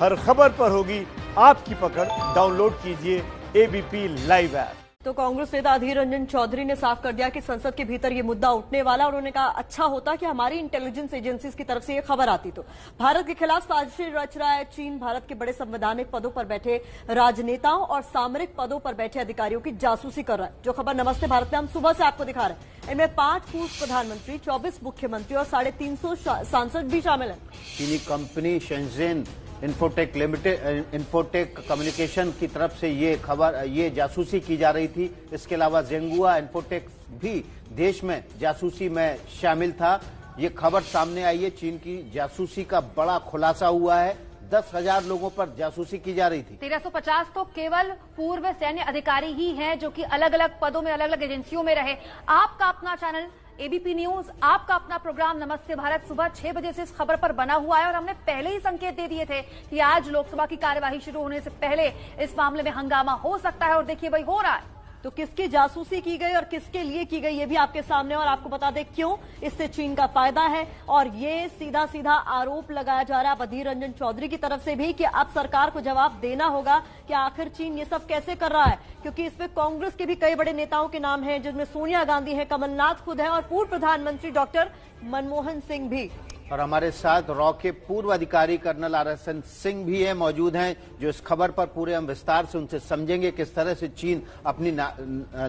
हर खबर पर होगी आपकी पकड़। डाउनलोड कीजिए एबीपी लाइव ऐप। तो कांग्रेस नेता अधीर रंजन चौधरी ने साफ कर दिया कि संसद के भीतर ये मुद्दा उठने वाला। उन्होंने कहा अच्छा होता कि हमारी इंटेलिजेंस एजेंसीज की तरफ से ये खबर आती तो। भारत के खिलाफ साजिश रच रहा है चीन। भारत के बड़े संवैधानिक पदों पर बैठे राजनेताओं और सामरिक पदों पर बैठे अधिकारियों की जासूसी कर रहा है। जो खबर नमस्ते भारत में हम सुबह से आपको दिखा रहे हैं, इनमें 5 पूर्व प्रधानमंत्री, 24 मुख्यमंत्री और 350 सांसद भी शामिल हैं। चीनी company Shenzhen infotech limited, infotech communication की तरफ से ये जासूसी की जा रही थी। इसके अलावा जेंगुआ इन्फोटेक भी देश में जासूसी में शामिल था। ये खबर सामने आई है, चीन की जासूसी का बड़ा खुलासा हुआ है। 10,000 लोगों पर जासूसी की जा रही थी। 1350 तो केवल पूर्व सैन्य अधिकारी ही हैं जो कि अलग अलग पदों में, अलग अलग एजेंसियों में रहे। आपका अपना चैनल एबीपी न्यूज, आपका अपना प्रोग्राम नमस्ते भारत सुबह 6 बजे से इस खबर पर बना हुआ है और हमने पहले ही संकेत दे दिए थे कि आज लोकसभा की कार्यवाही शुरू होने से पहले इस मामले में हंगामा हो सकता है। और देखिए भाई, हो रहा है। तो किसकी जासूसी की गई और किसके लिए की गई ये भी आपके सामने, और आपको बता दें क्यों इससे चीन का फायदा है। और ये सीधा सीधा आरोप लगाया जा रहा है अधीर रंजन चौधरी की तरफ से भी कि अब सरकार को जवाब देना होगा कि आखिर चीन ये सब कैसे कर रहा है, क्योंकि इसमें कांग्रेस के भी कई बड़े नेताओं के नाम हैं, जिसमें सोनिया गांधी है, कमलनाथ खुद है और पूर्व प्रधानमंत्री डॉक्टर मनमोहन सिंह भी। और हमारे साथ रॉ के पूर्व अधिकारी कर्नल RSN सिंह भी हैं, मौजूद हैं, जो इस खबर पर पूरे हम विस्तार से उनसे समझेंगे किस तरह से चीन अपनी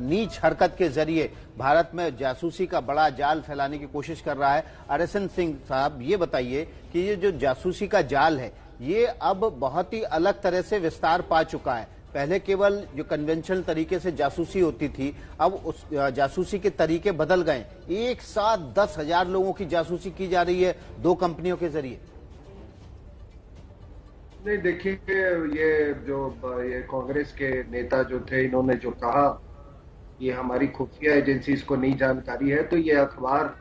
नीच हरकत के जरिए भारत में जासूसी का बड़ा जाल फैलाने की कोशिश कर रहा है। RSN सिंह साहब, ये बताइए कि ये जो जासूसी का जाल है ये अब बहुत ही अलग तरह से विस्तार पा चुका है। पहले केवल जो कन्वेंशनल तरीके से जासूसी होती थी, अब उस जासूसी के तरीके बदल गए। एक साथ 10,000 लोगों की जासूसी की जा रही है 2 कंपनियों के जरिए। नहीं, देखिए, ये कांग्रेस के नेता जो थे, इन्होंने जो कहा ये हमारी खुफिया एजेंसीज को नहीं जानकारी है, तो ये अखबार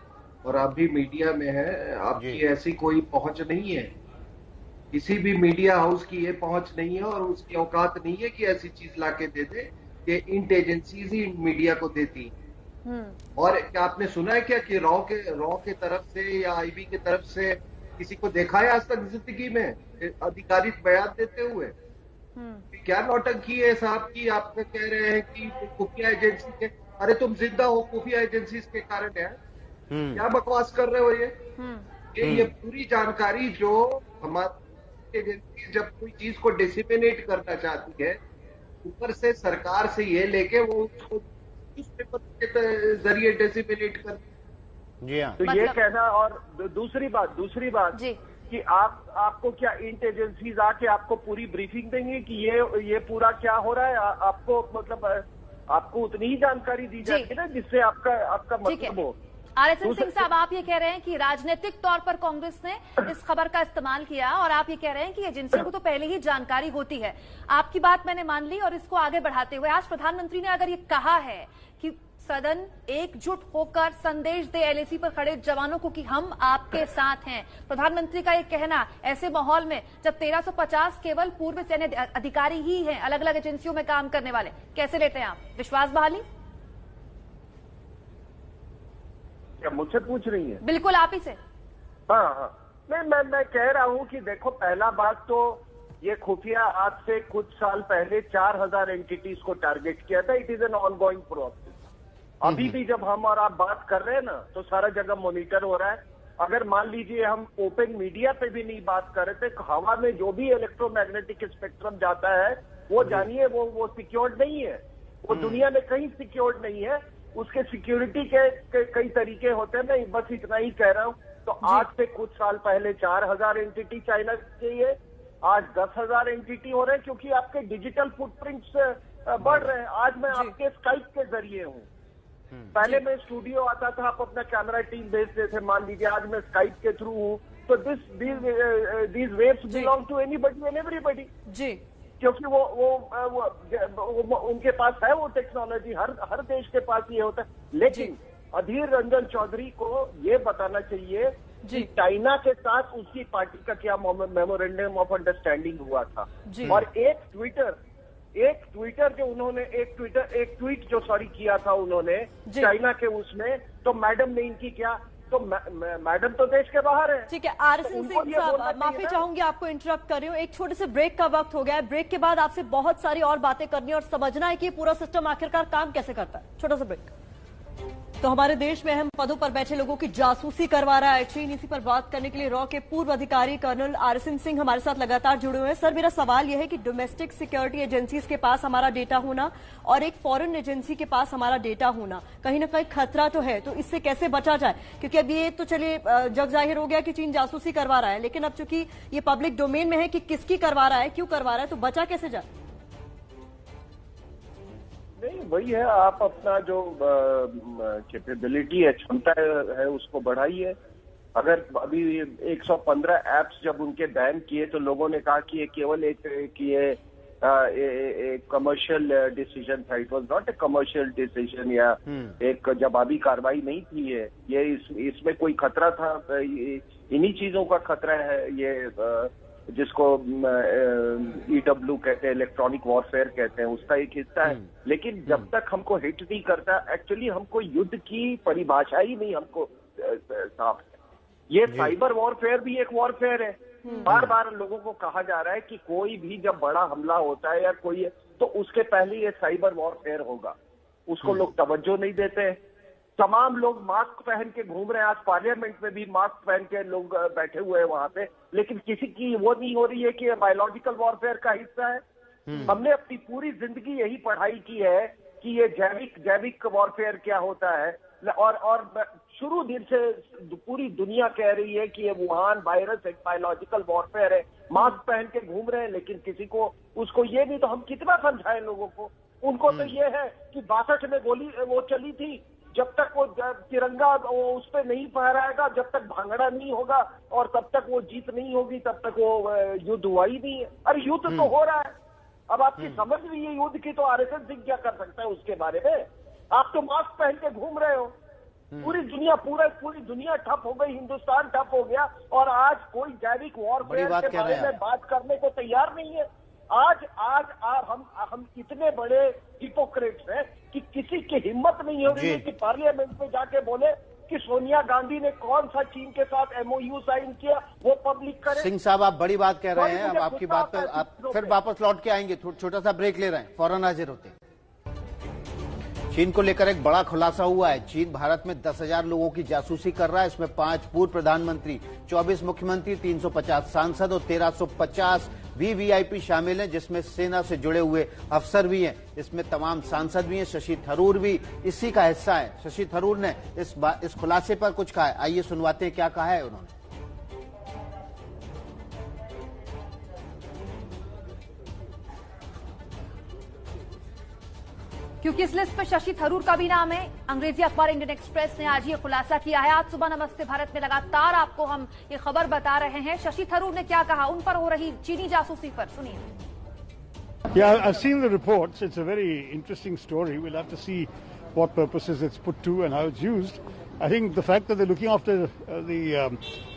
और अभी मीडिया में है, आपकी ऐसी कोई पहुंच नहीं है। किसी भी मीडिया हाउस की ये पहुंच नहीं है और उसकी औकात नहीं है कि ऐसी चीज लाके दे दे कि इंट एजेंसीज ही मीडिया को देती। और क्या आपने सुना है क्या कि रॉ के तरफ से या आईबी की तरफ से किसी को देखा है आज तक जिंदगी में आधिकारिक बयान देते हुए? क्या नौटंकी है साहब की? आप कह रहे हैं कि खुफिया एजेंसी के, अरे तुम जिंदा हो खुफिया एजेंसीज के कारण है। क्या बकवास कर रहे हो? ये पूरी जानकारी जो हमारी एजेंसी जब कोई चीज को डिसिमिनेट करना चाहती है, ऊपर से सरकार से ये लेके वो उसको न्यूज़पेपर के जरिए डिसिमिनेट करती। जी हाँ, तो ये कहना। और दूसरी बात जी, कि आपको क्या इंट एजेंसीज आके आपको पूरी ब्रीफिंग देंगे कि ये पूरा क्या हो रहा है? आपको मतलब आपको उतनी ही जानकारी दी जाएगी ना जिससे आपका मतलब हो। RSN सिंह साहब, आप ये कह रहे हैं कि राजनीतिक तौर पर कांग्रेस ने इस खबर का इस्तेमाल किया और आप ये कह रहे हैं कि एजेंसी को तो पहले ही जानकारी होती है। आपकी बात मैंने मान ली और इसको आगे बढ़ाते हुए आज प्रधानमंत्री ने अगर ये कहा है कि सदन एकजुट होकर संदेश दे LAC पर खड़े जवानों को कि हम आपके साथ हैं, प्रधानमंत्री का ये कहना ऐसे माहौल में जब 1350 केवल पूर्व सैन्य अधिकारी ही हैं अलग अलग एजेंसियों में काम करने वाले, कैसे लेते हैं आप? विश्वास बहाली? क्या मुझसे पूछ रही है? बिल्कुल आप ही से। हाँ, मैं कह रहा हूँ कि देखो, पहला बात तो ये खुफिया आज से कुछ साल पहले 4000 एंटिटीज को टारगेट किया था। It is an ongoing process. अभी भी जब हम और आप बात कर रहे हैं ना, तो सारा जगह मॉनिटर हो रहा है। अगर मान लीजिए हम ओपन मीडिया पे भी नहीं बात कर रहे थे, हवा में जो भी इलेक्ट्रोमैग्नेटिक स्पेक्ट्रम जाता है वो जानिए वो सिक्योर्ड नहीं है। वो दुनिया में कहीं सिक्योर्ड नहीं है। उसके सिक्योरिटी के कई तरीके होते हैं। मैं बस इतना ही कह रहा हूं। तो आज से कुछ साल पहले 4000 एंटिटी चाइना के लिए, आज 10,000 एंटिटी हो रहे हैं, क्योंकि आपके डिजिटल फुटप्रिंट्स बढ़ रहे हैं। आज मैं आपके स्काइप के जरिए हूँ। पहले मैं स्टूडियो आता था, आप अपना कैमरा टीम भेजते थे। मान लीजिए आज मैं स्काइप के थ्रू हूँ, तो these waves belong to anybody and everybody. जी, क्योंकि वो उनके पास है वो टेक्नोलॉजी। हर देश के पास ये होता है। लेकिन अधीर रंजन चौधरी को ये बताना चाहिए कि चाइना के साथ उसकी पार्टी का क्या मेमोरेंडम ऑफ अंडरस्टैंडिंग हुआ था। और एक ट्विटर जो उन्होंने एक ट्वीट जो किया था उन्होंने चाइना के उसमें, तो मैडम ने इनकी क्या तो मैडम तो देश के बाहर है। ठीक है, आरएसएन सिंह साहब, माफी चाहूंगी आपको इंटरप्ट कर रही हूँ। एक छोटे से ब्रेक का वक्त हो गया है। ब्रेक के बाद आपसे बहुत सारी और बातें करनी है और समझना है कि पूरा सिस्टम आखिरकार काम कैसे करता है। छोटा सा ब्रेक। तो हमारे देश में अहम पदों पर बैठे लोगों की जासूसी करवा रहा है चीन। इसी पर बात करने के लिए रॉ के पूर्व अधिकारी कर्नल आरएसएन सिंह हमारे साथ लगातार जुड़े हुए हैं। सर, मेरा सवाल यह है कि डोमेस्टिक सिक्योरिटी एजेंसीज के पास हमारा डेटा होना और एक फॉरेन एजेंसी के पास हमारा डेटा होना कहीं ना कहीं खतरा तो है, तो इससे कैसे बचा जाए? क्योंकि अब ये तो चलिए जग जाहिर हो गया कि चीन जासूसी करवा रहा है, लेकिन अब चूंकि ये पब्लिक डोमेन में है कि किसकी करवा रहा है, क्यों करवा रहा है, तो बचा कैसे जाए? नहीं, वही है, आप अपना जो कैपेबिलिटी है, क्षमता है, उसको बढ़ाइए। अगर अभी 115 ऐप्स जब उनके बैन किए तो लोगों ने कहा कि ये केवल एक कमर्शियल डिसीजन था। It was not a commercial decision, या एक जवाबी कार्रवाई नहीं थी। ये इसमें कोई खतरा था, इन्हीं चीजों का खतरा है ये जिसको EW कहते हैं, इलेक्ट्रॉनिक वॉरफेयर कहते हैं, उसका एक हिस्सा है। लेकिन जब तक हमको हिट नहीं करता, एक्चुअली हमको युद्ध की परिभाषा ही नहीं हमको साफ है। ये साइबर वॉरफेयर भी एक वॉरफेयर है। बार बार लोगों को कहा जा रहा है कि कोई भी जब बड़ा हमला होता है या कोई, तो उसके पहले ये साइबर वॉरफेयर होगा। उसको लोग तवज्जो नहीं देते। तमाम लोग मास्क पहन के घूम रहे हैं। आज पार्लियामेंट में भी मास्क पहन के लोग बैठे हुए हैं वहां पे, लेकिन किसी की वो नहीं हो रही है कि बायोलॉजिकल वॉरफेयर का हिस्सा है। हमने अपनी पूरी जिंदगी यही पढ़ाई की है कि ये जैविक वॉरफेयर क्या होता है, और शुरू दिन से पूरी दुनिया कह रही है कि ये वुहान वायरस एक बायोलॉजिकल वॉरफेयर है। मास्क पहन के घूम रहे हैं, लेकिन किसी को उसको ये नहीं, तो हम कितना समझाएं लोगों को। उनको तो ये है कि 62 में गोली वो चली थी, जब तक वो तिरंगा वो उस पर नहीं फहराएगा, जब तक भांगड़ा नहीं होगा और तब तक वो जीत नहीं होगी, तब तक वो युद्ध हुआ ही नहीं है। अरे युद्ध तो हो रहा है। अब आपकी समझ नहीं है युद्ध की, तो आरएसएन सिंह क्या कर सकता है उसके बारे में? आप तो मास्क पहन के घूम रहे हो। पूरी दुनिया ठप हो गई, हिंदुस्तान ठप हो गया, और आज कोई जैविक वॉरफेयर के बारे में बात करने को तैयार नहीं है। आज हम इतने बड़े हिपोक्रेट्स हैं कि किसी की हिम्मत नहीं हो रही है कि पार्लियामेंट में जाके बोले कि सोनिया गांधी ने कौन सा चीन के साथ MOU साइन किया, वो पब्लिक करे। सिंह साहब, आप बड़ी बात कह रहे हैं। अब आपकी बात पर आप फिर वापस लौट के आएंगे। छोटा सा ब्रेक ले रहे हैं, फौरन हाजिर होते हैं। चीन को लेकर एक बड़ा खुलासा हुआ है। चीन भारत में 10,000 लोगों की जासूसी कर रहा है। इसमें 5 पूर्व प्रधानमंत्री, 24 मुख्यमंत्री, 350 सांसद और 1350 VVIP शामिल हैं, जिसमें सेना से जुड़े हुए अफसर भी हैं। इसमें तमाम सांसद भी हैं। शशि थरूर भी इसी का हिस्सा है। शशि थरूर ने इस खुलासे पर कुछ कहा है। आइए सुनवाते हैं क्या कहा है उन्होंने। क्योंकि इस लिस्ट पर शशि थरूर का भी नाम है। अंग्रेजी अखबार इंडियन एक्सप्रेस ने आज ये खुलासा किया है। आज सुबह नमस्ते भारत में लगातार आपको हम ये खबर बता रहे हैं। शशि थरूर ने क्या कहा उन पर हो रही चीनी जासूसी पर, सुनिए। Yeah, I've seen the reports. It's a very interesting story. We'll have to see what purposes it's put to and how it's used. I think the fact that they're looking after the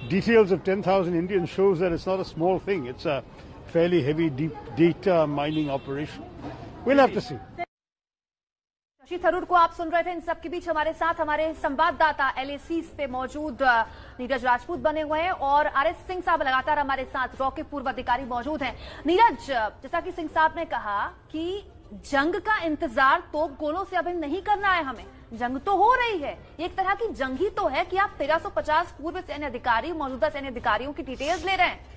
details of 10,000 Indians shows that it's not a small thing. It's a fairly heavy, deep data mining operation. We'll have to see. Shashi Tharoor को आप सुन रहे थे। इन सबके बीच हमारे साथ हमारे संवाददाता LAC पे मौजूद नीरज राजपूत बने हुए हैं, और RS सिंह साहब लगातार हमारे साथ रॉ के पूर्व अधिकारी मौजूद हैं। नीरज, जैसा कि सिंह साहब ने कहा कि जंग का इंतजार तोप गोलों से अभी नहीं करना है, हमें जंग तो हो रही है। एक तरह की जंग ही तो है कि आप 1350 पूर्व सैन्य अधिकारी, मौजूदा सैन्य अधिकारियों की डिटेल्स ले रहे हैं।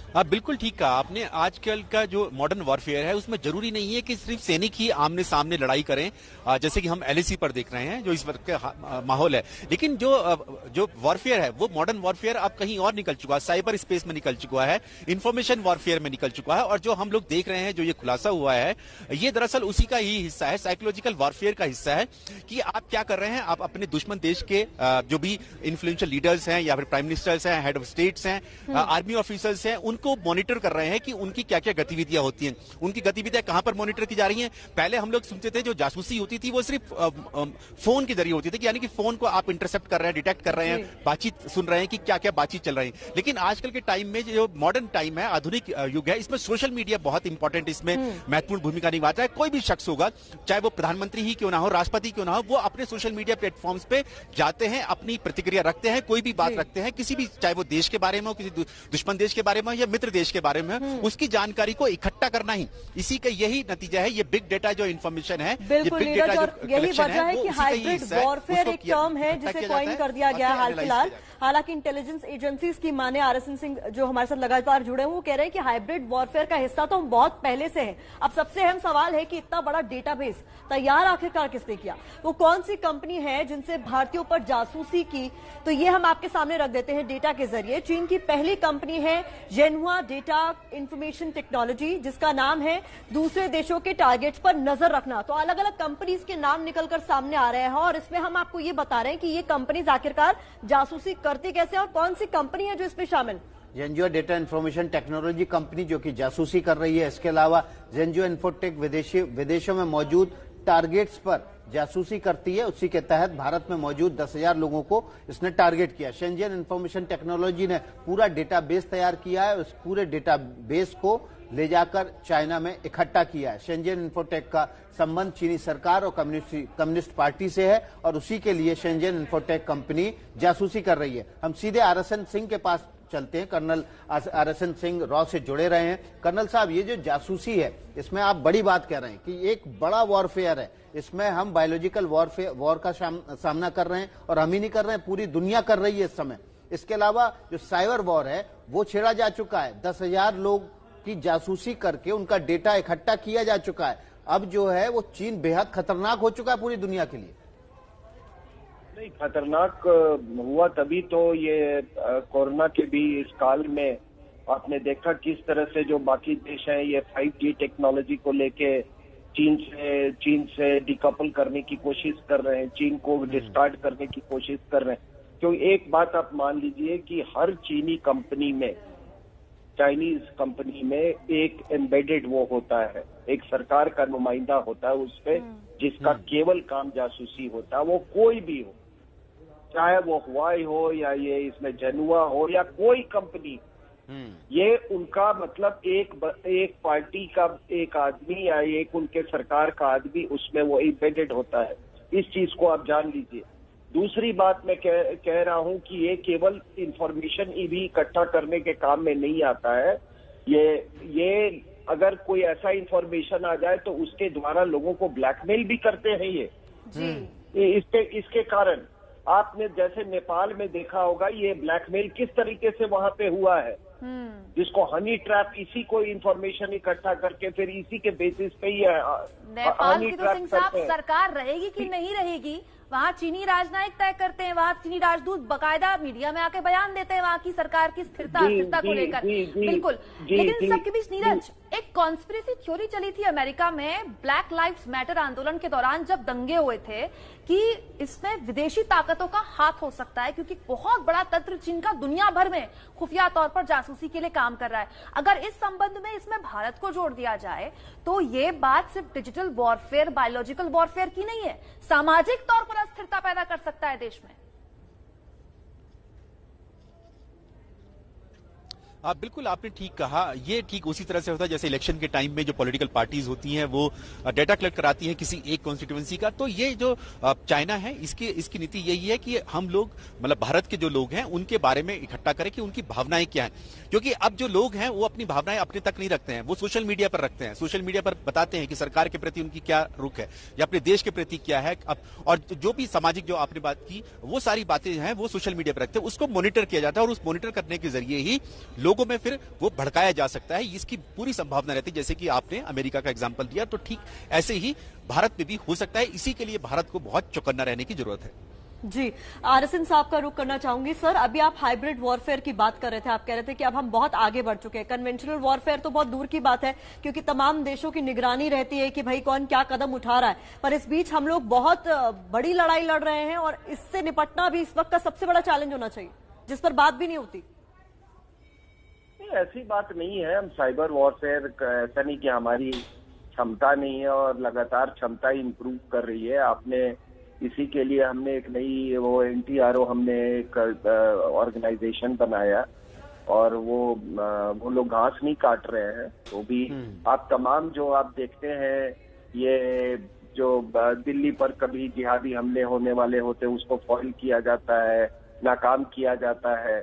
हाँ, बिल्कुल ठीक कहा आपने। आजकल का जो मॉडर्न वॉरफेयर है उसमें जरूरी नहीं है कि सिर्फ सैनिक ही आमने सामने लड़ाई करें, जैसे कि हम LAC पर देख रहे हैं जो इस वक्त का माहौल है। लेकिन जो वॉरफेयर है वो मॉडर्न वॉरफेयर अब कहीं और निकल चुका है, साइबर स्पेस में निकल चुका है, इंफॉर्मेशन वॉरफेयर में निकल चुका है। और जो हम लोग देख रहे हैं, जो ये खुलासा हुआ है, ये दरअसल उसी का ही हिस्सा है, साइकोलॉजिकल वॉरफेयर का हिस्सा है कि आप क्या कर रहे हैं। आप अपने दुश्मन देश के जो भी इन्फ्लुएंशियल लीडर्स हैं या फिर प्राइम मिनिस्टर्स हैं, हेड ऑफ स्टेट्स हैं, आर्मी ऑफिसर्स हैं, उनको मॉनिटर कर रहे हैं कि उनकी क्या क्या गतिविधियां होती हैं, उनकी गतिविधियां कहां पर मॉनिटर की जा रही हैं। पहले हम लोग सुनते थे जो जासूसी होती थी वो सिर्फ फोन के जरिए होती थी, यानी कि फोन को आप इंटरसेप्ट कर रहे हैं, डिटेक्ट कर रहे हैं, बातचीत सुन रहे हैं कि क्या क्या बातचीत चल रही है। लेकिन आजकल के टाइम में जो मॉडर्न टाइम है, आधुनिक युग है, इसमें सोशल मीडिया बहुत इंपॉर्टेंट, इसमें महत्वपूर्ण भूमिका निभाता है। कोई भी शख्स होगा, चाहे वो प्रधानमंत्री ही क्यों ना हो, राष्ट्रपति क्यों ना हो, वो अपने सोशल मीडिया प्लेटफॉर्म्स पे जाते हैं, अपनी प्रतिक्रिया रखते हैं, कोई भी बात रखते हैं, किसी भी, चाहे वो देश के बारे में हो, किसी दुश्मन देश के बारे में हो या मित्र देश के बारे में, उसकी जानकारी को इकट्ठा करना ही इसी का यही नतीजा है। ये बिग डेटा जो इन्फॉर्मेशन है, बिल्कुल नीरज, और यही वजह है कि हाइब्रिड वॉरफेयर एक टर्म है जिसे कॉइन कर दिया गया हाल फिलहाल। हालांकि इंटेलिजेंस एजेंसीज की माने, आरएसएन सिंह जो हमारे साथ लगातार जुड़े हैं, वो कह रहे हैं कि हाइब्रिड वॉरफेयर का हिस्सा तो हम बहुत पहले से हैं। अब सबसे अहम सवाल है कि इतना बड़ा डेटाबेस तैयार आखिरकार किसने किया, वो कौन सी कंपनी है जिनसे भारतीयों पर जासूसी की। तो ये हम आपके सामने रख देते हैं डेटा के जरिए। चीन की पहली कंपनी है जेन्हुआ डेटा इंफॉर्मेशन टेक्नोलॉजी, जिसका नाम है दूसरे देशों के टारगेट्स पर नजर रखना। तो अलग अलग कंपनीज के नाम निकलकर सामने आ रहे हैं और इसमें हम आपको ये बता रहे हैं कि ये कंपनीज आखिरकार जासूसी करती कैसे और कौन सी कंपनी है जो इसमें शामिल। जेन्जुआ डेटा इंफॉर्मेशन टेक्नोलॉजी कंपनी जो कि जासूसी कर रही है। इसके अलावा जेन्जुआ इन्फोटेक विदेशों में मौजूद टारगेट्स पर जासूसी करती है। उसी के तहत भारत में मौजूद 10,000 लोगों को इसने टारगेट किया। शेंजियन इंफॉर्मेशन टेक्नोलॉजी ने पूरा डेटाबेस तैयार किया है। उस पूरे डेटाबेस को ले जाकर चाइना में इकट्ठा किया है। शेंजियन इन्फोटेक का संबंध चीनी सरकार और कम्युनिस्ट पार्टी से है और उसी के लिए शेंजियन इन्फोटेक कंपनी जासूसी कर रही है। हम सीधे आरएसएन सिंह के पास चलते हैं। कर्नल आरएसएन सिंह रॉ से जुड़े रहे हैं। कर्नल साहब, ये जो जासूसी है, इसमें आप बड़ी बात कह रहे हैं कि एक बड़ा वॉरफेयर है। इसमें हम बायोलॉजिकल वॉर का सामना कर रहे हैं और हम ही नहीं कर रहे हैं, पूरी दुनिया कर रही है इस समय। इसके अलावा जो साइबर वॉर है वो छेड़ा जा चुका है। 10,000 लोग की जासूसी करके उनका डेटा इकट्ठा किया जा चुका है। अब जो है वो चीन बेहद खतरनाक हो चुका है पूरी दुनिया के लिए। नहीं, खतरनाक हुआ तभी तो ये कोरोना के भी इस काल में आपने देखा किस तरह से जो बाकी देश हैं ये 5G टेक्नोलॉजी को लेके चीन से डिकपल करने की कोशिश कर रहे हैं, चीन को डिस्कार्ड करने की कोशिश कर रहे हैं। क्योंकि एक बात आप मान लीजिए कि हर चीनी कंपनी में, चाइनीज कंपनी में एक एम्बेडेड वो होता है, एक सरकार का नुमाइंदा होता है उसपे, जिसका केवल काम जासूसी होता है। वो कोई भी हो, चाहे वो हुआई हो या ये इसमें जेनुआ हो या कोई कंपनी, ये उनका मतलब एक पार्टी का एक आदमी या एक उनके सरकार का आदमी उसमें वो एम्बेडेड होता है। इस चीज को आप जान लीजिए। दूसरी बात मैं कह रहा हूं कि ये केवल इंफॉर्मेशन भी इकट्ठा करने के काम में नहीं आता है। ये अगर कोई ऐसा इंफॉर्मेशन आ जाए तो उसके द्वारा लोगों को ब्लैकमेल भी करते हैं ये। इसके कारण आपने जैसे नेपाल में देखा होगा ये ब्लैकमेल किस तरीके से वहां पे हुआ है, जिसको हनी ट्रैप, इसी को इंफॉर्मेशन इकट्ठा करके फिर इसी के बेसिस पे ही नेपाल की तो सिंह साहब सरकार रहेगी कि नहीं रहेगी वहाँ चीनी राजनयिक तय करते हैं। वहाँ चीनी राजदूत बकायदा मीडिया में आके बयान देते हैं वहाँ की सरकार की स्थिरता को लेकर। बिल्कुल, लेकिन इन सबके बीच नीरज, एक कॉन्स्पिरेसी थ्योरी चली थी अमेरिका में ब्लैक लाइव्स मैटर आंदोलन के दौरान जब दंगे हुए थे कि इसमें विदेशी ताकतों का हाथ हो सकता है, क्योंकि बहुत बड़ा तंत्र चीन का दुनिया भर में खुफिया तौर पर जासूसी के लिए काम कर रहा है। अगर इस संबंध में इसमें भारत को जोड़ दिया जाए तो ये बात सिर्फ डिजिटल वॉरफेयर, बायोलॉजिकल वॉरफेयर की नहीं है, सामाजिक तौर पर अस्थिरता पैदा कर सकता है देश में। बिल्कुल आपने ठीक कहा। ये ठीक उसी तरह से होता है जैसे इलेक्शन के टाइम में जो पॉलिटिकल पार्टीज होती हैं वो डेटा कलेक्ट कराती हैं किसी एक कॉन्स्टिट्यूएंसी का। तो ये जो चाइना है इसकी नीति यही है कि हम लोग, मतलब भारत के जो लोग हैं उनके बारे में इकट्ठा करें कि उनकी भावनाएं क्या हैं, क्योंकि अब जो लोग हैं वो अपनी भावनाएं अपने तक नहीं रखते हैं, वो सोशल मीडिया पर रखते हैं। सोशल मीडिया पर बताते हैं कि सरकार के प्रति उनकी क्या रुख है या अपने देश के प्रति क्या है। और जो भी सामाजिक जो आपने बात की वो सारी बातें हैं वो सोशल मीडिया पर रखते हैं, उसको मॉनिटर किया जाता है और उस मॉनिटर करने के जरिए ही लोगों में फिर वो भड़काया जा सकता है। इसकी पूरी संभावना रहती है, जैसे कि आपने अमेरिका का एग्जांपल दिया, तो ठीक ऐसे ही भारत में भी हो सकता है। इसी के लिए भारत को बहुत चौकन्ना रहने की जरूरत है। जी, आरएसएन साहब का रुख करना चाहूंगी। सर, अभी आप हाइब्रिड वॉरफेयर की बात कर रहे थे, आप कह रहे थे कि अब हम बहुत आगे बढ़ चुके हैं। कन्वेंशनल वॉरफेयर तो बहुत दूर की बात है क्योंकि तमाम देशों की निगरानी रहती है कि भाई कौन क्या कदम उठा रहा है, पर इस बीच हम लोग बहुत बड़ी लड़ाई लड़ रहे हैं और इससे निपटना भी इस वक्त का सबसे बड़ा चैलेंज होना चाहिए, जिस पर बात भी नहीं होती। ऐसी बात नहीं है। हम साइबर वॉरफेयर ऐसा नहीं कि हमारी क्षमता नहीं है, और लगातार क्षमता इंप्रूव कर रही है। आपने इसी के लिए हमने एक नई वो NTRO हमने एक ऑर्गेनाइजेशन बनाया, और वो लोग घास नहीं काट रहे हैं। तो भी आप तमाम जो आप देखते हैं, ये जो दिल्ली पर कभी जिहादी हमले होने वाले होते हैं उसको फॉइल किया जाता है, नाकाम किया जाता है।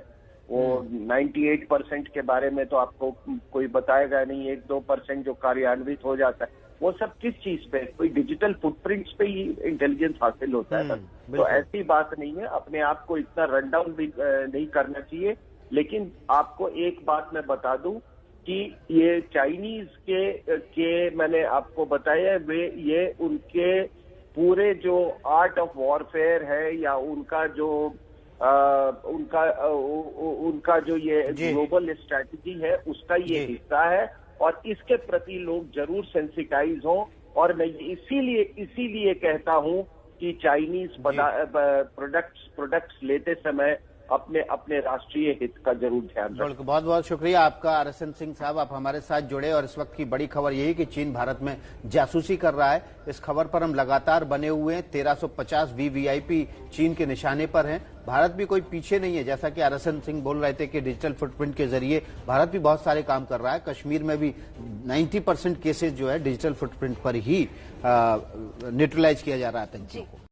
वो 98% के बारे में तो आपको कोई बताएगा नहीं, 1-2% जो कार्यान्वित हो जाता है वो सब किस चीज पे, कोई डिजिटल फुटप्रिंट्स पे ही इंटेलिजेंस हासिल होता है। तो ऐसी बात नहीं है, अपने आप को इतना रन डाउन भी नहीं करना चाहिए। लेकिन आपको एक बात मैं बता दूं कि ये चाइनीज के मैंने आपको बताया, वे ये उनके पूरे जो आर्ट ऑफ वॉरफेयर है, या उनका जो उनका जो ये ग्लोबल स्ट्रैटेजी है, उसका ये हिस्सा है। और इसके प्रति लोग जरूर सेंसिटाइज हों। और मैं इसीलिए कहता हूं कि चाइनीज प्रोडक्ट्स लेते समय अपने राष्ट्रीय हित का जरूर ध्यान रखें। बहुत बहुत शुक्रिया आपका RSN सिंह साहब, आप हमारे साथ जुड़े। और इस वक्त की बड़ी खबर यही कि चीन भारत में जासूसी कर रहा है। इस खबर पर हम लगातार बने हुए हैं। 1350 VVIP चीन के निशाने पर हैं। भारत भी कोई पीछे नहीं है, जैसा कि RSN सिंह बोल रहे थे कि डिजिटल फुटप्रिंट के जरिए भारत भी बहुत सारे काम कर रहा है। कश्मीर में भी 90% केसेस जो है डिजिटल फुटप्रिंट पर ही न्यूट्रलाइज किया जा रहा है आतंकियों को।